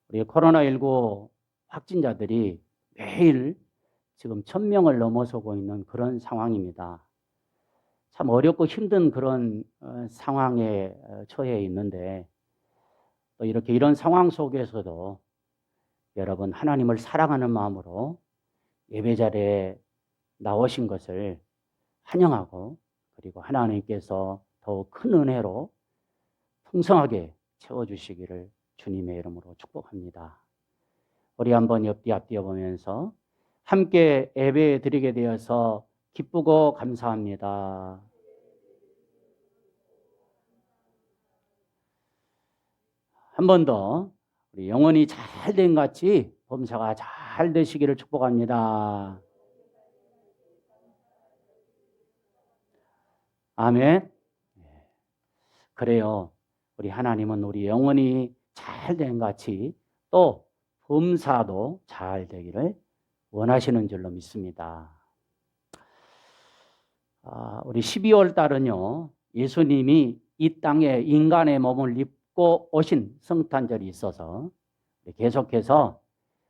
우리 코로나19 확진자들이 매일 지금 1,000명을 넘어서고 있는 그런 상황입니다. 참 어렵고 힘든 그런 상황에 처해 있는데, 또 이런 상황 속에서도 여러분 하나님을 사랑하는 마음으로 예배 자리에 나오신 것을 환영하고, 그리고 하나님께서 더욱 큰 은혜로 풍성하게 채워주시기를 주님의 이름으로 축복합니다. 우리 한번 옆뒤 앞뒤어 보면서 함께 예배 드리게 되어서 기쁘고 감사합니다. 한 번 더 우리 영혼이 잘 된 같이 범사가 잘 되시기를 축복합니다. 아멘. 그래요. 우리 하나님은 우리 영혼이 잘 된 같이 또 범사도 잘 되기를 원하시는 줄로 믿습니다. 우리 12월 달은요, 예수님이 이 땅에 인간의 몸을 입고 오신 성탄절이 있어서 계속해서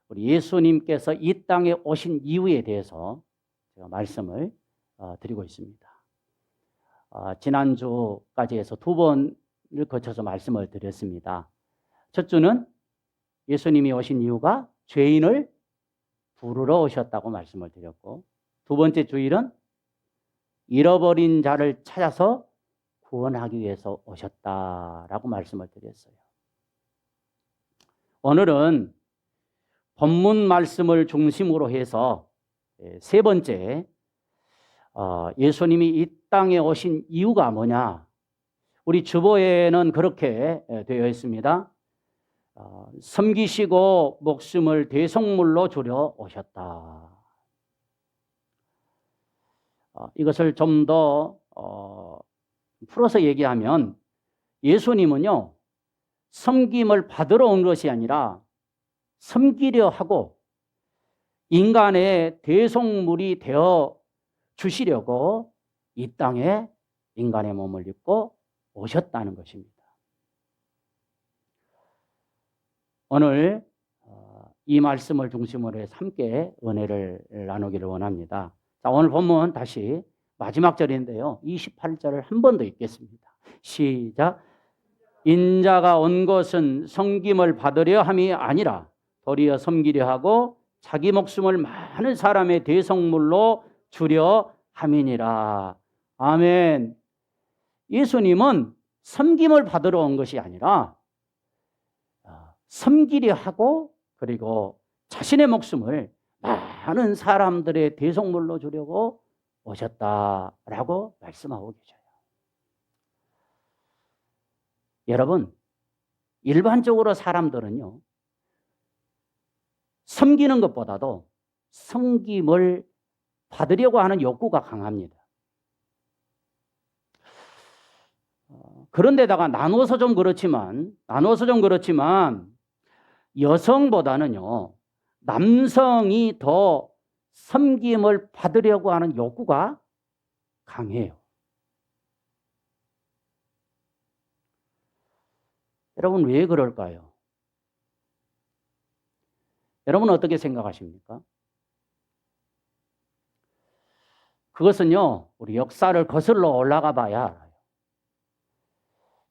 우리 예수님께서 이 땅에 오신 이유에 대해서 제가 말씀을 드리고 있습니다. 지난주까지 해서 2번을 거쳐서 말씀을 드렸습니다. 첫 주는 예수님이 오신 이유가 죄인을 부르러 오셨다고 말씀을 드렸고, 두 번째 주일은 잃어버린 자를 찾아서 구원하기 위해서 오셨다라고 말씀을 드렸어요. 오늘은 본문 말씀을 중심으로 해서 세 번째, 예수님이 이 땅에 오신 이유가 뭐냐? 우리 주보에는 그렇게 되어 있습니다. 섬기시고 목숨을 대속물로 주려 오셨다. 이것을 좀 더 풀어서 얘기하면, 예수님은요, 섬김을 받으러 온 것이 아니라 섬기려 하고 인간의 대속물이 되어 주시려고 이 땅에 인간의 몸을 입고 오셨다는 것입니다. 오늘 이 말씀을 중심으로 해서 함께 은혜를 나누기를 원합니다. 자, 오늘 본문 다시 마지막 절인데요, 28절을 한 번 더 읽겠습니다. 시작. 인자가 온 것은 섬김을 받으려 함이 아니라 도리어 섬기려 하고 자기 목숨을 많은 사람의 대속물로 주려 함이니라. 아멘. 예수님은 섬김을 받으러 온 것이 아니라 섬기려 하고, 그리고 자신의 목숨을 많은 사람들의 대속물로 주려고 오셨다라고 말씀하고 계셔요. 여러분, 일반적으로 사람들은요, 섬기는 것보다도 섬김을 받으려고 하는 욕구가 강합니다. 그런데다가 나눠서 좀 그렇지만 여성보다는요, 남성이 더 섬김을 받으려고 하는 욕구가 강해요. 여러분, 왜 그럴까요? 여러분 어떻게 생각하십니까? 그것은요, 우리 역사를 거슬러 올라가 봐야 알아요.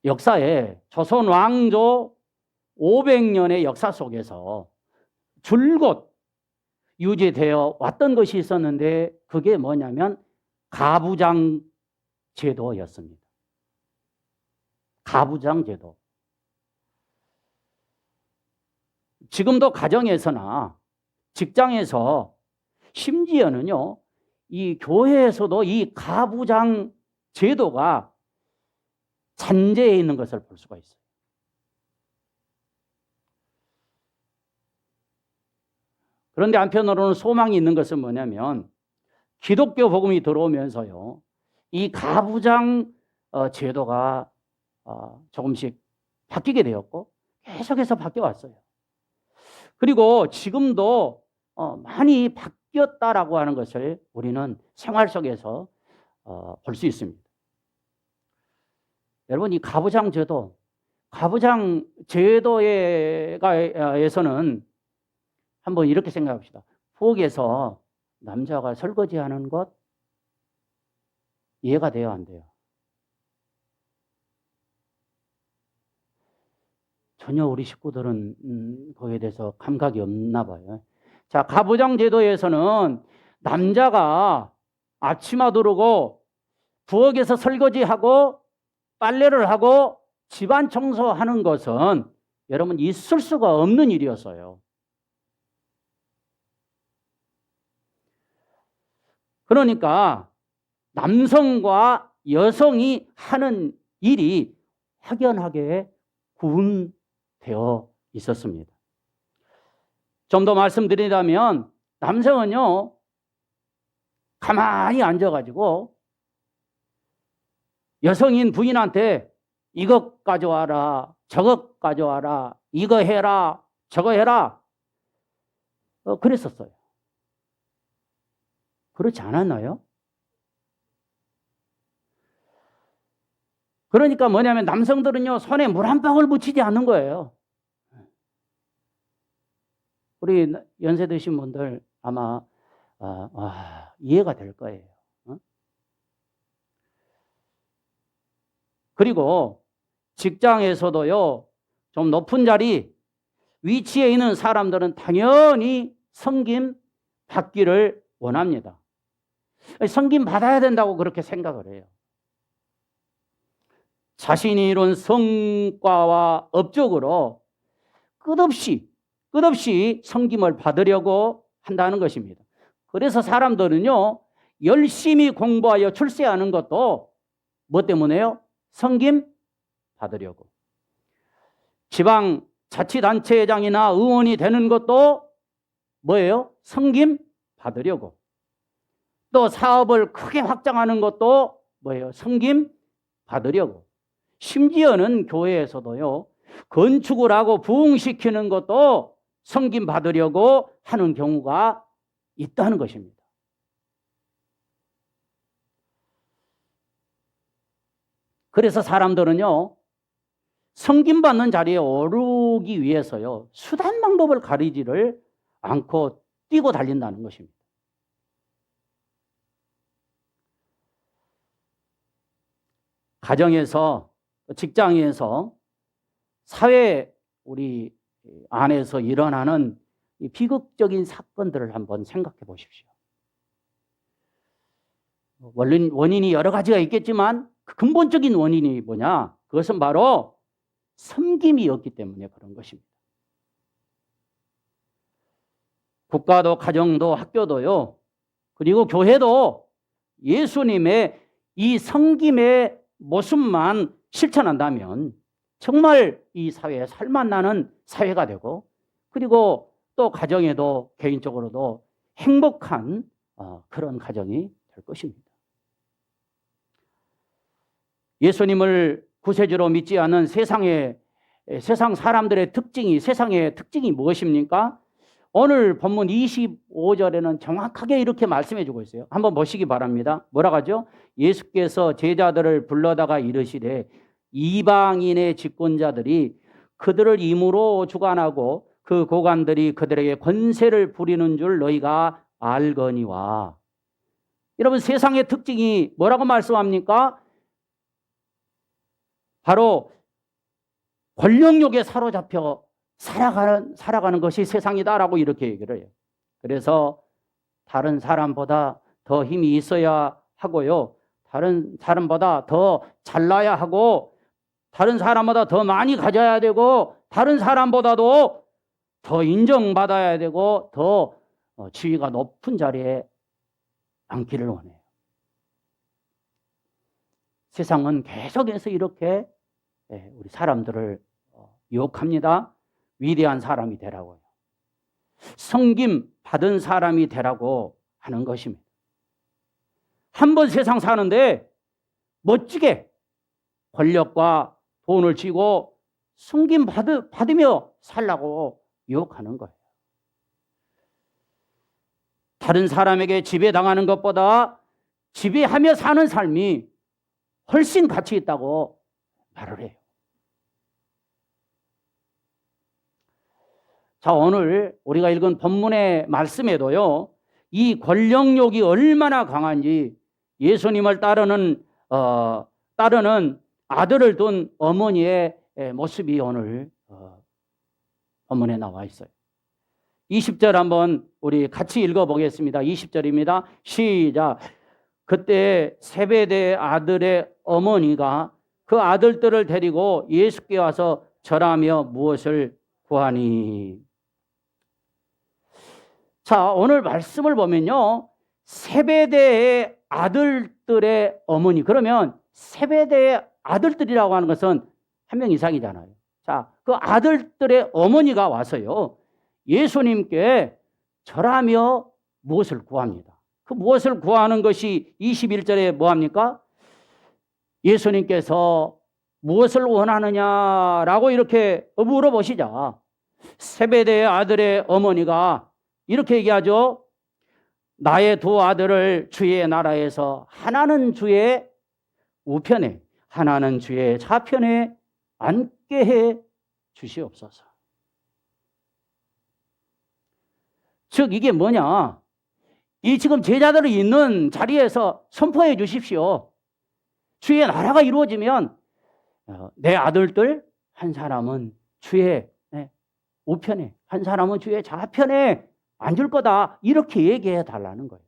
역사에 조선 왕조 500년의 역사 속에서 줄곧 유지되어 왔던 것이 있었는데, 그게 뭐냐면 가부장 제도였습니다. 가부장 제도. 지금도 가정에서나 직장에서, 심지어는요, 이 교회에서도 이 가부장 제도가 잔재해 있는 것을 볼 수가 있어요. 그런데 한편으로는 소망이 있는 것은 뭐냐면, 기독교 복음이 들어오면서요, 이 가부장 제도가 조금씩 바뀌게 되었고 계속해서 바뀌어 왔어요. 그리고 지금도 많이 바뀌었다라고 하는 것을 우리는 생활 속에서 볼 수 있습니다. 여러분, 이 가부장 제도 가부장 제도에서는 한번 이렇게 생각합시다. 부엌에서 남자가 설거지하는 것 이해가 돼요, 안 돼요? 전혀 우리 식구들은 거기에 대해서 감각이 없나 봐요. 자, 가부장 제도에서는 남자가 앞치마 두르고 부엌에서 설거지하고 빨래를 하고 집안 청소하는 것은 여러분 있을 수가 없는 일이었어요. 그러니까 남성과 여성이 하는 일이 확연하게 구분되어 있었습니다. 좀 더 말씀드리자면 남성은요, 가만히 앉아가지고 여성인 부인한테 이것 가져와라, 저것 가져와라, 이거 해라, 저거 해라, 그랬었어요. 그렇지 않았나요? 그러니까 뭐냐면 남성들은요, 손에 물 한 방울 묻히지 않는 거예요. 우리 연세 드신 분들 아마 이해가 될 거예요. 그리고 직장에서도요, 좀 높은 자리 위치에 있는 사람들은 당연히 섬김 받기를 원합니다. 섬김 받아야 된다고 그렇게 생각을 해요. 자신이 이룬 성과와 업적으로 끝없이 섬김을 받으려고 한다는 것입니다. 그래서 사람들은요, 열심히 공부하여 출세하는 것도 뭐 때문에요? 섬김 받으려고. 지방 자치단체장이나 의원이 되는 것도 뭐예요? 섬김 받으려고. 또 사업을 크게 확장하는 것도 뭐예요? 섬김 받으려고. 심지어는 교회에서도요, 건축을 하고 부흥시키는 것도 섬김 받으려고 하는 경우가 있다는 것입니다. 그래서 사람들은요, 섬김받는 자리에 오르기 위해서요, 수단 방법을 가리지를 않고 뛰고 달린다는 것입니다. 가정에서, 직장에서, 사회 우리 안에서 일어나는 이 비극적인 사건들을 한번 생각해 보십시오. 원인이 여러 가지가 있겠지만 그 근본적인 원인이 뭐냐? 그것은 바로 섬김이었기 때문에 그런 것입니다. 국가도 가정도 학교도요, 그리고 교회도 예수님의 이 섬김의 모습만 실천한다면 정말 이 사회에 살맛나는 사회가 되고, 그리고 또 가정에도 개인적으로도 행복한 그런 가정이 될 것입니다. 예수님을 구세주로 믿지 않는 세상 사람들의 특징이, 세상의 특징이 무엇입니까? 오늘 본문 25절에는 정확하게 이렇게 말씀해 주고 있어요. 한번 보시기 바랍니다. 뭐라고 하죠? 예수께서 제자들을 불러다가 이르시되 이방인의 집권자들이 그들을 임으로 주관하고 그 고관들이 그들에게 권세를 부리는 줄 너희가 알거니와. 여러분, 세상의 특징이 뭐라고 말씀합니까? 바로 권력욕에 사로잡혀 살아가는 것이 세상이다라고 이렇게 얘기를 해요. 그래서 다른 사람보다 더 힘이 있어야 하고요, 다른 사람보다 더 잘나야 하고, 다른 사람보다 더 많이 가져야 되고, 다른 사람보다도 더 인정받아야 되고, 더 지위가 높은 자리에 앉기를 원해요. 세상은 계속해서 이렇게 우리 사람들을 유혹합니다. 위대한 사람이 되라고요. 섬김 받은 사람이 되라고 하는 것입니다. 한 번 세상 사는데 멋지게 권력과 돈을 쥐고 섬김 받으며 살라고 유혹하는 거예요. 다른 사람에게 지배당하는 것보다 지배하며 사는 삶이 훨씬 가치 있다고 말을 해요. 자, 오늘 우리가 읽은 본문의 말씀에도요, 이 권력욕이 얼마나 강한지 예수님을 따르는 아들을 둔 어머니의 모습이 오늘 본문에 나와 있어요. 20절 한번 우리 같이 읽어보겠습니다. 20절입니다. 시작. 그때 세베대 아들의 어머니가 그 아들들을 데리고 예수께 와서 절하며 무엇을 구하니. 자, 오늘 말씀을 보면요, 세베대의 아들들의 어머니, 그러면 세베대의 아들들이라고 하는 것은 한 명 이상이잖아요. 자, 그 아들들의 어머니가 와서요, 예수님께 절하며 무엇을 구합니다. 그 무엇을 구하는 것이 21절에 뭐합니까? 예수님께서 무엇을 원하느냐라고 이렇게 물어보시자 세베대의 아들의 어머니가 이렇게 얘기하죠. 나의 두 아들을 주의 나라에서 하나는 주의 우편에 하나는 주의 좌편에 앉게 해 주시옵소서. 즉 이게 뭐냐? 이 지금 제자들이 있는 자리에서 선포해 주십시오. 주의 나라가 이루어지면 내 아들들 한 사람은 주의 우편에 한 사람은 주의 좌편에 앉을 거다. 이렇게 얘기해 달라는 거예요.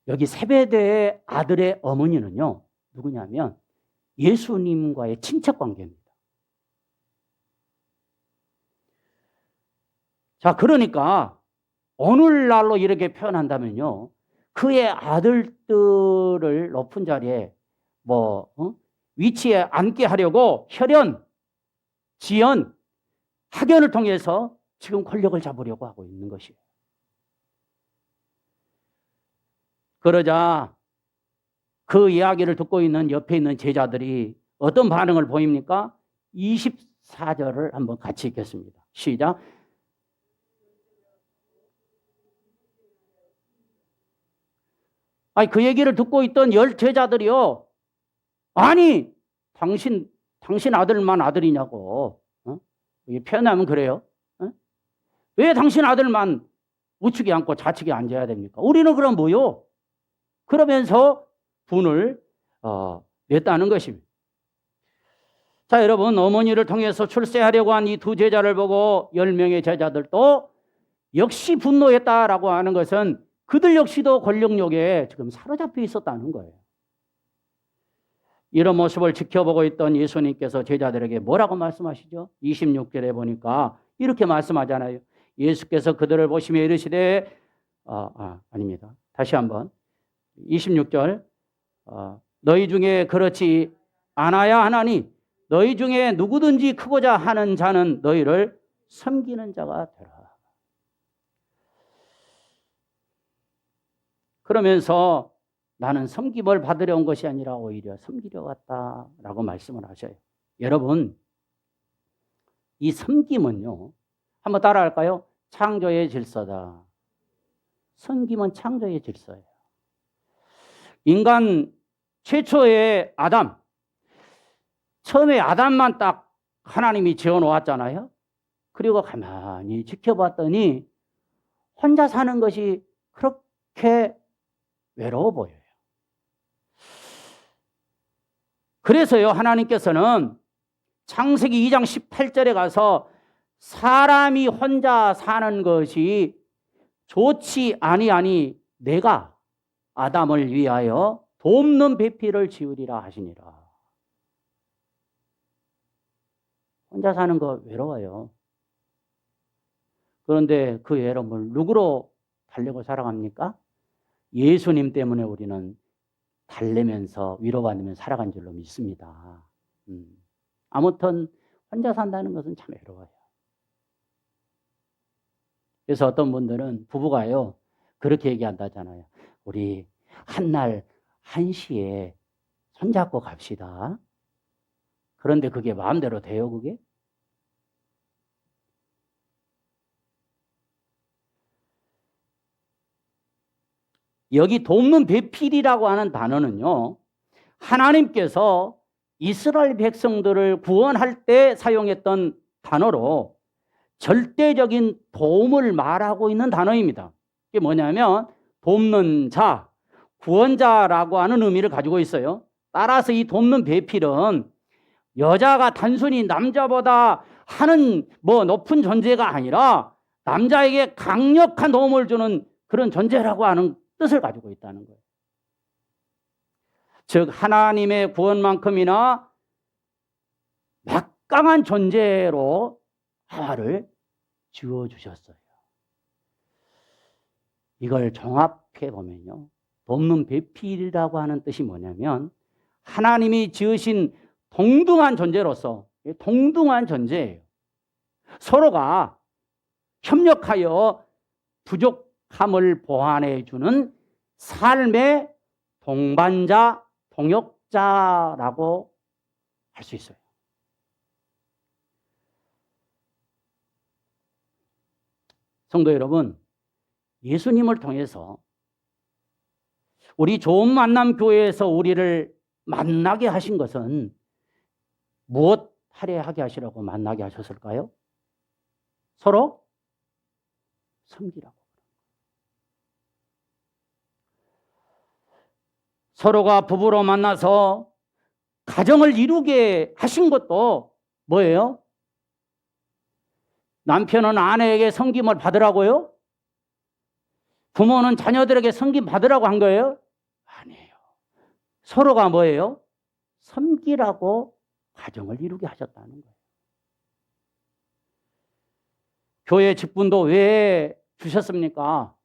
여기 세베대의 아들의 어머니는요, 누구냐면 예수님과의 친척 관계입니다. 자, 그러니까 오늘날로 이렇게 표현한다면요, 그의 아들들을 높은 자리에 위치에 앉게 하려고 혈연, 지연, 학연을 통해서 지금 권력을 잡으려고 하고 있는 것이에요. 그러자 그 이야기를 듣고 있는 옆에 있는 제자들이 어떤 반응을 보입니까? 24절을 한번 같이 읽겠습니다. 시작. 아니, 그 얘기를 듣고 있던 10 제자들이요. 아니, 당신 아들만 아들이냐고. 표현하면 그래요. 왜 당신 아들만 우측에 앉고 좌측에 앉아야 됩니까? 우리는 그럼 뭐요? 그러면서 분을 냈다는 것입니다. 자, 여러분, 어머니를 통해서 출세하려고 한 이 두 제자를 보고 10명의 제자들도 역시 분노했다라고 하는 것은 그들 역시도 권력욕에 지금 사로잡혀 있었다는 거예요. 이런 모습을 지켜보고 있던 예수님께서 제자들에게 뭐라고 말씀하시죠? 26절에 보니까 이렇게 말씀하잖아요. 예수께서 그들을 보시며 이르시되 아닙니다. 다시 한번 26절 너희 중에 그렇지 않아야 하나니 너희 중에 누구든지 크고자 하는 자는 너희를 섬기는 자가 되라. 그러면서 나는 섬김을 받으려 온 것이 아니라 오히려 섬기려 왔다라고 말씀을 하셔요. 여러분, 이 섬김은요, 한번 따라할까요? 창조의 질서다. 섬김은 창조의 질서예요. 인간 최초의 아담, 처음에 아담만 딱 하나님이 지어놓았잖아요. 그리고 가만히 지켜봤더니 혼자 사는 것이 그렇게 외로워 보여요. 그래서요, 하나님께서는 창세기 2장 18절에 가서 사람이 혼자 사는 것이 좋지 아니하니 내가 아담을 위하여 돕는 배필을 지으리라 하시니라. 혼자 사는 거 외로워요. 그런데 그 외로움을 누구로 달래고 살아갑니까? 예수님 때문에 우리는 달래면서 위로받으면서 살아간 줄로 믿습니다. 아무튼 혼자 산다는 것은 참 외로워요. 그래서 어떤 분들은 부부가요 그렇게 얘기한다잖아요. 우리 한날 1시에 손잡고 갑시다. 그런데 그게 마음대로 돼요, 그게? 여기 돕는 배필이라고 하는 단어는요, 하나님께서 이스라엘 백성들을 구원할 때 사용했던 단어로 절대적인 도움을 말하고 있는 단어입니다. 이게 뭐냐면 돕는 자, 구원자라고 하는 의미를 가지고 있어요. 따라서 이 돕는 배필은 여자가 단순히 남자보다 하는 높은 존재가 아니라 남자에게 강력한 도움을 주는 그런 존재라고 하는 뜻을 가지고 있다는 거예요. 즉 하나님의 구원만큼이나 막강한 존재로 하와를 지어주셨어요. 이걸 종합해 보면요, 돕는 배필이라고 하는 뜻이 뭐냐면 하나님이 지으신 동등한 존재로서, 동등한 존재예요. 서로가 협력하여 부족함을 보완해 주는 삶의 동반자, 동역자라고 할 수 있어요. 성도 여러분, 예수님을 통해서 우리 좋은 만남 교회에서 우리를 만나게 하신 것은 무엇 하게 하시라고 만나게 하셨을까요? 서로 섬기라고. 서로가 부부로 만나서 가정을 이루게 하신 것도 뭐예요? 남편은 아내에게 섬김을 받으라고요? 부모는 자녀들에게 섬김 받으라고 한 거예요? 아니에요. 서로가 뭐예요? 섬기라고 가정을 이루게 하셨다는 거예요. 교회 직분도 왜 주셨습니까?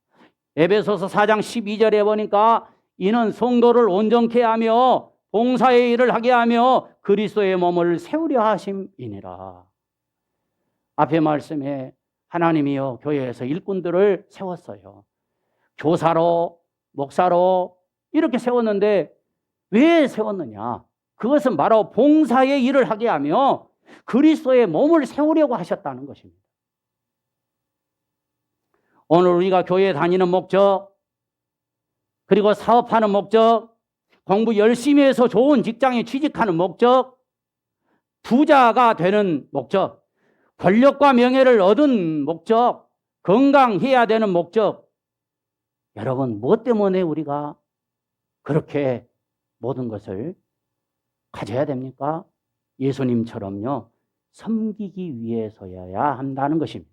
에베소서 4장 12절에 보니까 이는 성도를 온전케 하며 봉사의 일을 하게 하며 그리스도의 몸을 세우려 하심이니라. 앞에 말씀에 하나님이요 교회에서 일꾼들을 세웠어요. 교사로, 목사로 이렇게 세웠는데 왜 세웠느냐? 그것은 바로 봉사의 일을 하게 하며 그리스도의 몸을 세우려고 하셨다는 것입니다. 오늘 우리가 교회에 다니는 목적, 그리고 사업하는 목적, 공부 열심히 해서 좋은 직장에 취직하는 목적, 부자가 되는 목적, 권력과 명예를 얻은 목적, 건강해야 되는 목적, 여러분 무엇 때문에 우리가 그렇게 모든 것을 가져야 됩니까? 예수님처럼요, 섬기기 위해서여야 한다는 것입니다.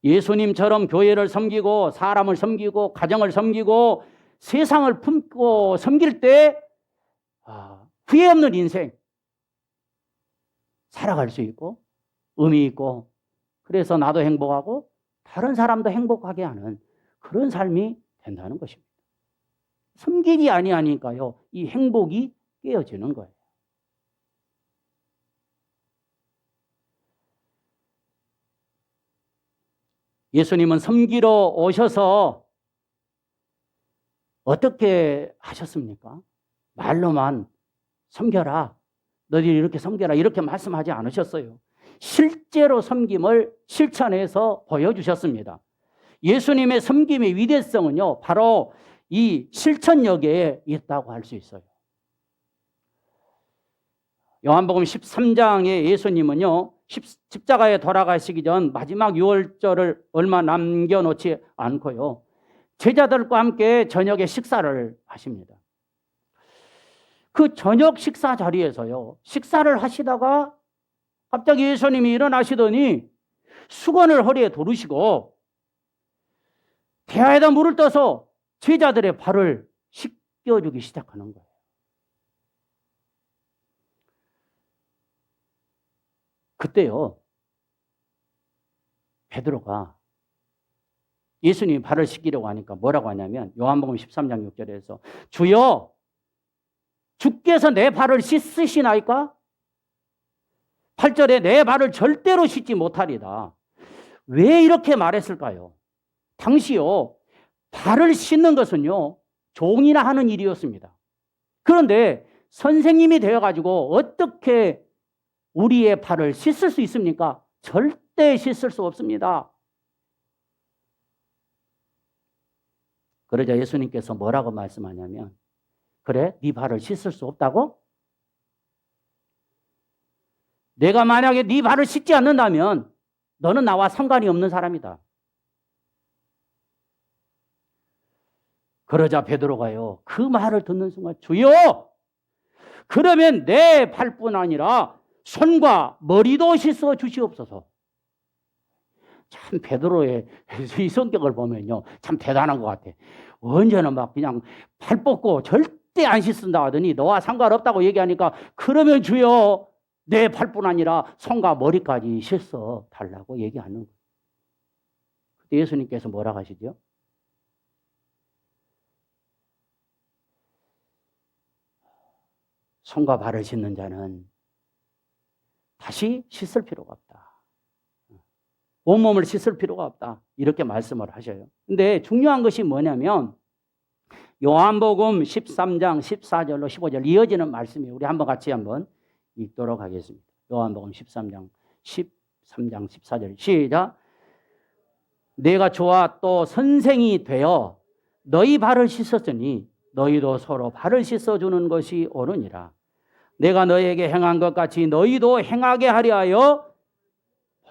예수님처럼 교회를 섬기고 사람을 섬기고 가정을 섬기고 세상을 품고 섬길 때 후회 없는 인생 살아갈 수 있고 의미 있고, 그래서 나도 행복하고 다른 사람도 행복하게 하는 그런 삶이 된다는 것입니다. 섬기기 아니하니까요, 이 행복이 깨어지는 거예요. 예수님은 섬기러 오셔서 어떻게 하셨습니까? 말로만 섬겨라, 너희들이 이렇게 섬겨라 이렇게 말씀하지 않으셨어요. 실제로 섬김을 실천해서 보여주셨습니다. 예수님의 섬김의 위대성은요, 바로 이 실천력에 있다고 할 수 있어요. 요한복음 13장에 예수님은요, 십자가에 돌아가시기 전 마지막 유월절을 얼마 남겨놓지 않고요, 제자들과 함께 저녁에 식사를 하십니다. 그 저녁 식사 자리에서요, 식사를 하시다가 갑자기 예수님이 일어나시더니 수건을 허리에 두르시고 대야에다 물을 떠서 제자들의 발을 씻겨주기 시작하는 거예요. 그때요, 베드로가 예수님이 발을 씻기려고 하니까 뭐라고 하냐면 요한복음 13장 6절에서 주여, 주께서 내 발을 씻으시나이까? 8절에 내 발을 절대로 씻지 못하리다. 왜 이렇게 말했을까요? 당시요, 발을 씻는 것은요, 종이나 하는 일이었습니다. 그런데 선생님이 되어가지고 어떻게 우리의 발을 씻을 수 있습니까? 절대 씻을 수 없습니다. 그러자 예수님께서 뭐라고 말씀하냐면 그래? 네 발을 씻을 수 없다고? 내가 만약에 네 발을 씻지 않는다면 너는 나와 상관이 없는 사람이다. 그러자 베드로가요, 그 말을 듣는 순간, 주여! 그러면 내 발뿐 아니라 손과 머리도 씻어 주시옵소서. 참 베드로의 이 성격을 보면요, 참 대단한 것 같아. 언제나 막 그냥 발 뻗고 절대 안 씻는다 하더니 너와 상관없다고 얘기하니까, 그러면 주여 내 발뿐 아니라 손과 머리까지 씻어 달라고 얘기하는 거예요. 그때 예수님께서 뭐라 하시죠? 손과 발을 씻는 자는 다시 씻을 필요가 없다. 온몸을 씻을 필요가 없다. 이렇게 말씀을 하셔요. 근데 중요한 것이 뭐냐면 요한복음 13장 14절로 15절 이어지는 말씀이 우리 한번 같이 한번 읽도록 하겠습니다. 요한복음 13장 14절 시작. 내가 주와 또 선생이 되어 너희 발을 씻었으니 너희도 서로 발을 씻어주는 것이 옳으니라. 내가 너희에게 행한 것 같이 너희도 행하게 하려 하여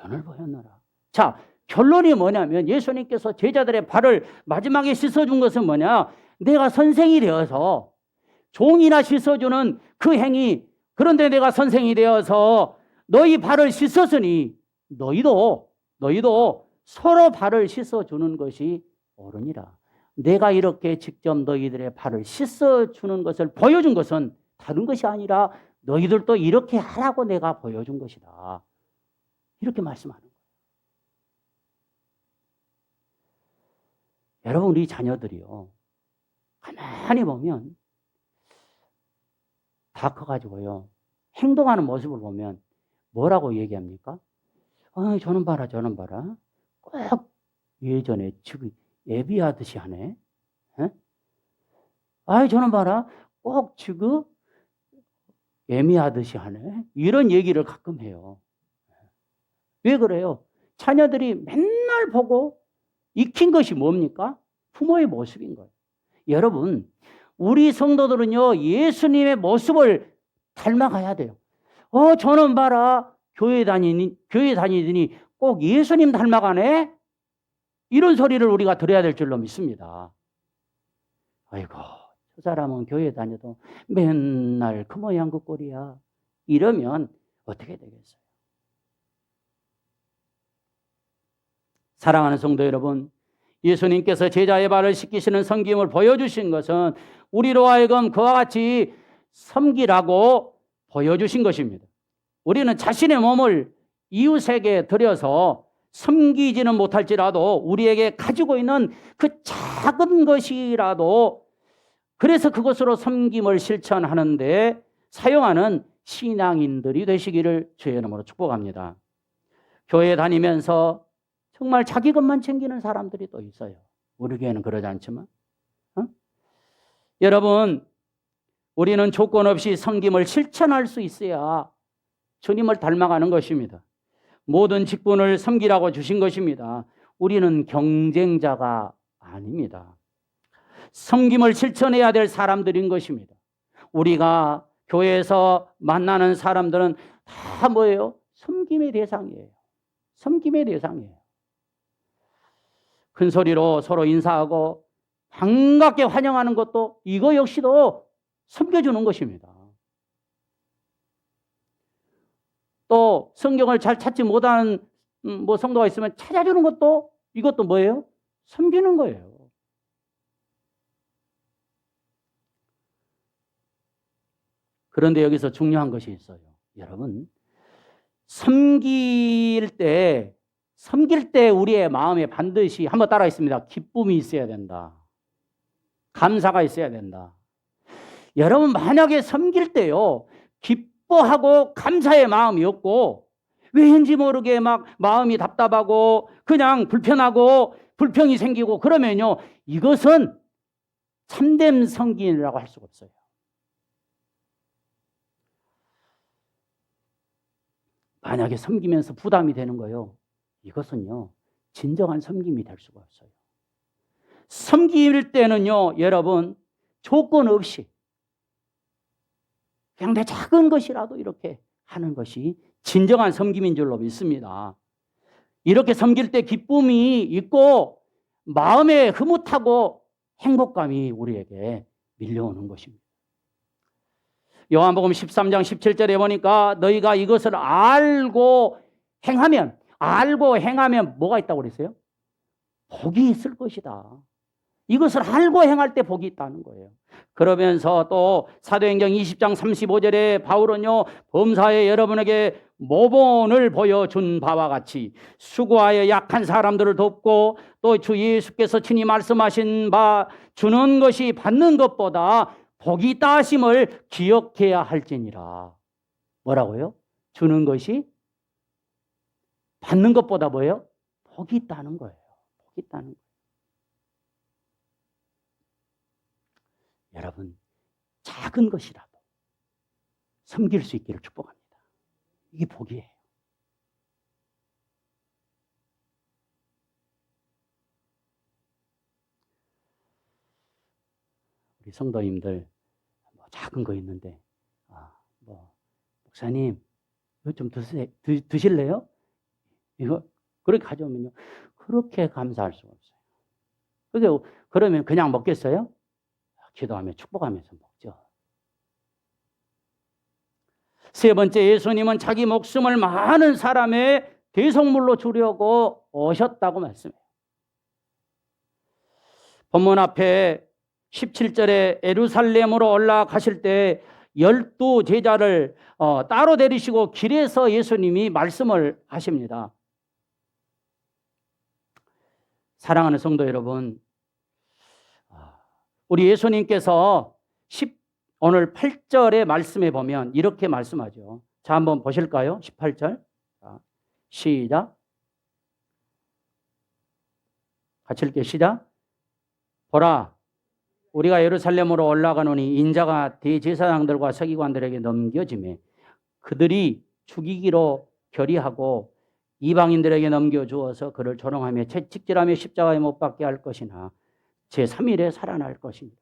본을 보였노라. 자, 결론이 뭐냐면 예수님께서 제자들의 발을 마지막에 씻어준 것은 뭐냐? 내가 선생이 되어서 종이나 씻어주는 그 행위, 그런데 내가 선생이 되어서 너희 발을 씻었으니 너희도 서로 발을 씻어주는 것이 옳으니라. 내가 이렇게 직접 너희들의 발을 씻어주는 것을 보여준 것은 다른 것이 아니라 너희들도 이렇게 하라고 내가 보여준 것이다. 이렇게 말씀하는 거예요. 여러분, 우리 자녀들이요, 가만히 보면 다 커가지고요, 행동하는 모습을 보면 뭐라고 얘기합니까? 저는 봐라, 저는 봐라. 꼭 예전에 지금 예비하듯이 하네. 저는 봐라. 꼭 지금 예미하듯이 하네. 이런 얘기를 가끔 해요. 왜 그래요? 자녀들이 맨날 보고 익힌 것이 뭡니까? 부모의 모습인 거예요. 여러분, 우리 성도들은요, 예수님의 모습을 닮아가야 돼요. 저는 봐라. 교회 다니더니 꼭 예수님 닮아가네? 이런 소리를 우리가 들어야 될 줄로 믿습니다. 아이고, 저 사람은 교회 다녀도 맨날 그 모양 그 꼴이야. 이러면 어떻게 되겠어요? 사랑하는 성도 여러분, 예수님께서 제자의 발을 씻기시는 섬김을 보여주신 것은 우리로 하여금 그와 같이 섬기라고 보여주신 것입니다. 우리는 자신의 몸을 이웃에게 드려서 섬기지는 못할지라도 우리에게 가지고 있는 그 작은 것이라도 그래서 그것으로 섬김을 실천하는데 사용하는 신앙인들이 되시기를 주의 이름으로 축복합니다. 교회 다니면서 정말 자기 것만 챙기는 사람들이 또 있어요. 우리 교회는 그러지 않지만. 여러분, 우리는 조건 없이 섬김을 실천할 수 있어야 주님을 닮아가는 것입니다. 모든 직분을 섬기라고 주신 것입니다. 우리는 경쟁자가 아닙니다. 섬김을 실천해야 될 사람들인 것입니다. 우리가 교회에서 만나는 사람들은 다 뭐예요? 섬김의 대상이에요. 섬김의 대상이에요. 큰 소리로 서로 인사하고 반갑게 환영하는 것도 이거 역시도 섬겨주는 것입니다. 또 성경을 잘 찾지 못하는 성도가 있으면 찾아주는 것도 이것도 뭐예요? 섬기는 거예요. 그런데 여기서 중요한 것이 있어요. 여러분, 섬길 때 우리의 마음에 반드시 한번 따라 있습니다. 기쁨이 있어야 된다. 감사가 있어야 된다. 여러분, 만약에 섬길 때요, 기뻐하고 감사의 마음이 없고 왜인지 모르게 막 마음이 답답하고 그냥 불편하고 불평이 생기고 그러면요, 이것은 참된 섬김이라고 할 수가 없어요. 만약에 섬기면서 부담이 되는 거요, 이것은요, 진정한 섬김이 될 수가 없어요. 섬길 때는요, 여러분, 조건 없이 그냥 내 작은 것이라도 이렇게 하는 것이 진정한 섬김인 줄로 믿습니다. 이렇게 섬길 때 기쁨이 있고 마음에 흐뭇하고 행복감이 우리에게 밀려오는 것입니다. 요한복음 13장 17절에 보니까 너희가 이것을 알고 행하면 뭐가 있다고 그랬어요? 복이 있을 것이다. 이것을 알고 행할 때 복이 있다는 거예요. 그러면서 또 사도행전 20장 35절에 바울은요, 범사에 여러분에게 모본을 보여준 바와 같이 수고하여 약한 사람들을 돕고 또 주 예수께서 친히 말씀하신 바 주는 것이 받는 것보다 복이 있다 하심을 기억해야 할지니라. 뭐라고요? 주는 것이 받는 것보다 뭐예요? 복이 있다는 거예요. 복이 있다는 거예요. 여러분, 작은 것이라도 섬길 수 있기를 축복합니다. 이게 복이에요. 우리 성도님들 작은 거 있는데 목사님 이거 좀 드실래요? 이거 그렇게 가져오면요 그렇게 감사할 수가 없어요. 그러면 그냥 먹겠어요? 기도하며 축복하면서 먹죠. 세 번째, 예수님은 자기 목숨을 많은 사람의 대속물로 주려고 오셨다고 말씀해요. 본문 앞에 17절에 예루살렘으로 올라가실 때 12제자를 따로 데리시고 길에서 예수님이 말씀을 하십니다. 사랑하는 성도 여러분, 우리 예수님께서 오늘 8절의 말씀에 보면 이렇게 말씀하죠. 자, 한번 보실까요? 18절. 자, 시작. 같이 읽게 시작. 보라, 우리가 예루살렘으로 올라가노니 인자가 대제사장들과 서기관들에게 넘겨지매 그들이 죽이기로 결의하고 이방인들에게 넘겨주어서 그를 조롱하며 채찍질하며 십자가에 못 박게 할 것이나 제3일에 살아날 것입니다.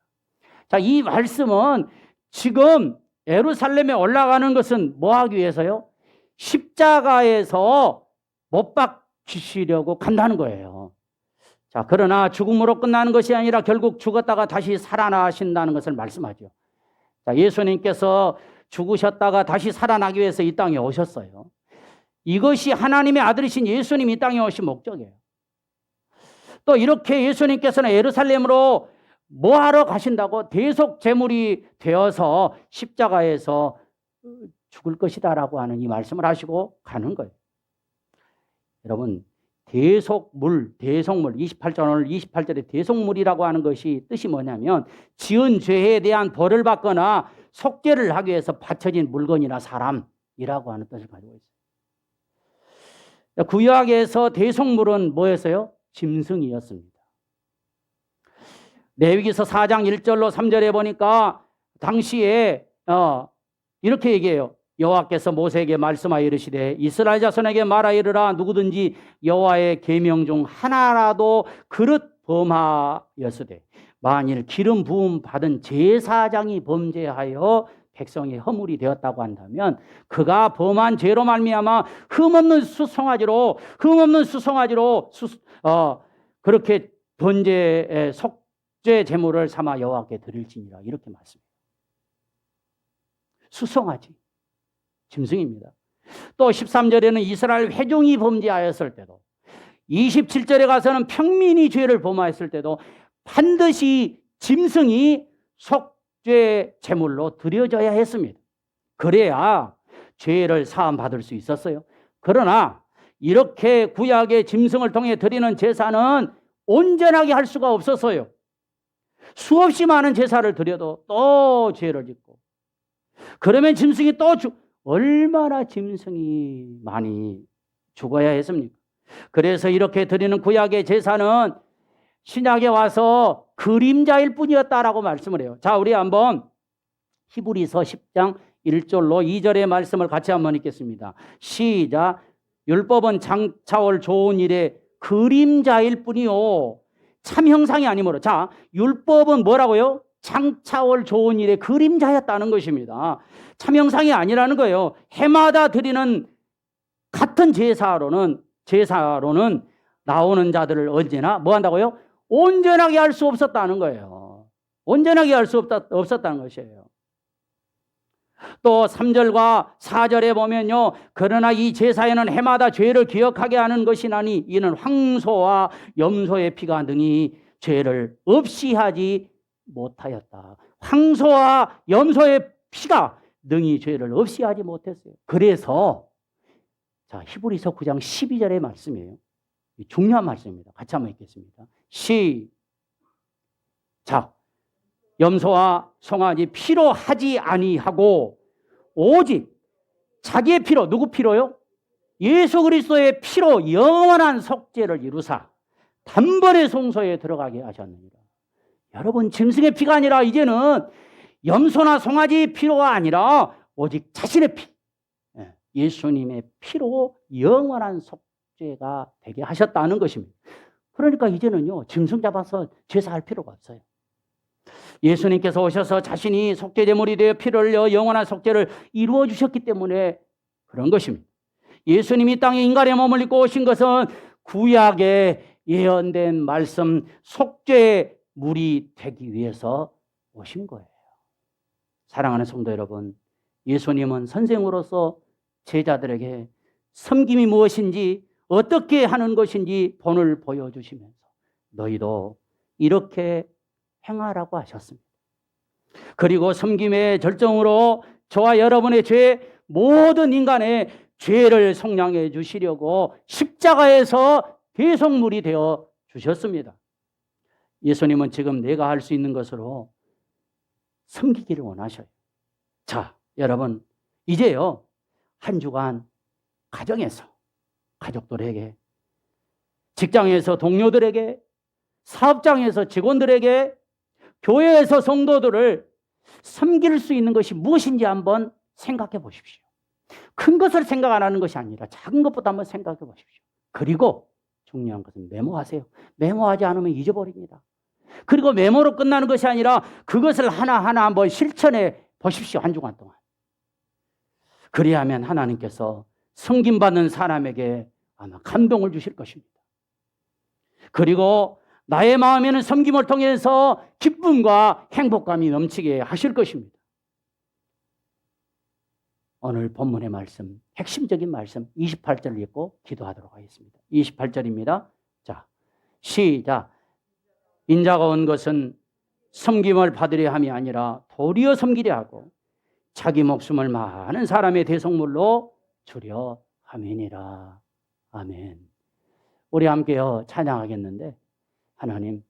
자, 이 말씀은 지금 예루살렘에 올라가는 것은 뭐 하기 위해서요? 십자가에서 못 박히시려고 간다는 거예요. 자, 그러나 죽음으로 끝나는 것이 아니라 결국 죽었다가 다시 살아나신다는 것을 말씀하죠. 자, 예수님께서 죽으셨다가 다시 살아나기 위해서 이 땅에 오셨어요. 이것이 하나님의 아들이신 예수님이 이 땅에 오신 목적이에요. 또 이렇게 예수님께서는 예루살렘으로 뭐 하러 가신다고? 대속 제물이 되어서 십자가에서 죽을 것이다라고 하는 이 말씀을 하시고 가는 거예요. 여러분, 대속물 28절 오늘 28절에 대속물이라고 하는 것이 뜻이 뭐냐면 지은 죄에 대한 벌을 받거나 속죄를 하기 위해서 바쳐진 물건이나 사람이라고 하는 뜻을 가지고 있어요. 구약에서 대속물은 뭐였어요? 짐승이었습니다. 레위기서 4장 1절로 3절에 보니까 당시에 이렇게 얘기해요. 여호와께서 모세에게 말씀하여 이르시되 이스라엘 자손에게 말하여 이르라 누구든지 여호와의 계명 중 하나라도 그릇 범하였으되 만일 기름 부음 받은 제사장이 범죄하여 백성의 허물이 되었다고 한다면 그가 범한 죄로 말미암아 흠없는 수송아지로 그렇게 번제의 속죄 제물을 삼아 여호와께 드릴지니라 이렇게 말씀해요. 수송아지 짐승입니다. 또 13절에는 이스라엘 회중이 범죄하였을 때도 27절에 가서는 평민이 죄를 범하였을 때도 반드시 짐승이 속죄 제물로 드려져야 했습니다. 그래야 죄를 사함 받을 수 있었어요. 그러나 이렇게 구약의 짐승을 통해 드리는 제사는 온전하게 할 수가 없었어요. 수없이 많은 제사를 드려도 또 죄를 짓고 그러면 짐승이 얼마나 짐승이 많이 죽어야 했습니까? 그래서 이렇게 드리는 구약의 제사는 신약에 와서 그림자일 뿐이었다라고 말씀을 해요. 자, 우리 한번 히브리서 10장 1절로 2절의 말씀을 같이 한번 읽겠습니다. 시작. 율법은 장차올 좋은 일의 그림자일 뿐이요 참 형상이 아니므로. 자, 율법은 뭐라고요? 장차올 좋은 일의 그림자였다는 것입니다. 참 형상이 아니라는 거예요. 해마다 드리는 같은 제사로는 나오는 자들을 언제나 뭐 한다고요? 온전하게 할 수 없었다는 거예요. 온전하게 할 수 없었다는 것이에요. 또 3절과 4절에 보면요. 그러나 이 제사에는 해마다 죄를 기억하게 하는 것이나니 이는 황소와 염소의 피가 능히 죄를 없이 하지 못하였다. 황소와 염소의 피가 능히 죄를 없이 하지 못했어요. 그래서 자, 히브리서 9장 12절의 말씀이에요. 중요한 말씀입니다. 같이 한번 읽겠습니다. 시작. 염소와 송아지 피로 하지 아니하고 오직 자기의 피로, 누구 피로요? 예수 그리스도의 피로 영원한 속죄를 이루사 단번에 성소에 들어가게 하셨느니라. 여러분, 짐승의 피가 아니라 이제는 염소나 송아지 피로가 아니라 오직 자신의 피, 예수님의 피로 영원한 속죄가 되게 하셨다는 것입니다. 그러니까 이제는요, 짐승 잡아서 제사할 필요가 없어요. 예수님께서 오셔서 자신이 속죄제물이 되어 피를 흘려 영원한 속죄를 이루어 주셨기 때문에 그런 것입니다. 예수님이 땅에 인간의 몸을 입고 오신 것은 구약에 예언된 말씀 속죄물이 되기 위해서 오신 거예요. 사랑하는 성도 여러분, 예수님은 선생으로서 제자들에게 섬김이 무엇인지 어떻게 하는 것인지 본을 보여주시면서 너희도 이렇게 행하라고 하셨습니다. 그리고 섬김의 절정으로 저와 여러분의 죄, 모든 인간의 죄를 속량해 주시려고 십자가에서 대속물이 되어 주셨습니다. 예수님은 지금 내가 할 수 있는 것으로 섬기기를 원하셔요. 자, 여러분, 이제요, 한 주간 가정에서 가족들에게, 직장에서 동료들에게, 사업장에서 직원들에게, 교회에서 성도들을 섬길 수 있는 것이 무엇인지 한번 생각해 보십시오. 큰 것을 생각 안 하는 것이 아니라 작은 것부터 한번 생각해 보십시오. 그리고 중요한 것은 메모하세요. 메모하지 않으면 잊어버립니다. 그리고 메모로 끝나는 것이 아니라 그것을 하나하나 한번 실천해 보십시오. 한 주간 동안. 그리하면 하나님께서 섬김받는 사람에게 아마 감동을 주실 것입니다. 그리고 나의 마음에는 섬김을 통해서 기쁨과 행복감이 넘치게 하실 것입니다. 오늘 본문의 말씀, 핵심적인 말씀 28절을 읽고 기도하도록 하겠습니다. 28절입니다. 자, 시작. 인자가 온 것은 섬김을 받으려 함이 아니라 도리어 섬기려 하고 자기 목숨을 많은 사람의 대속물로 주려 함이니라. 아멘. 우리 함께요 찬양하겠는데, 하나님,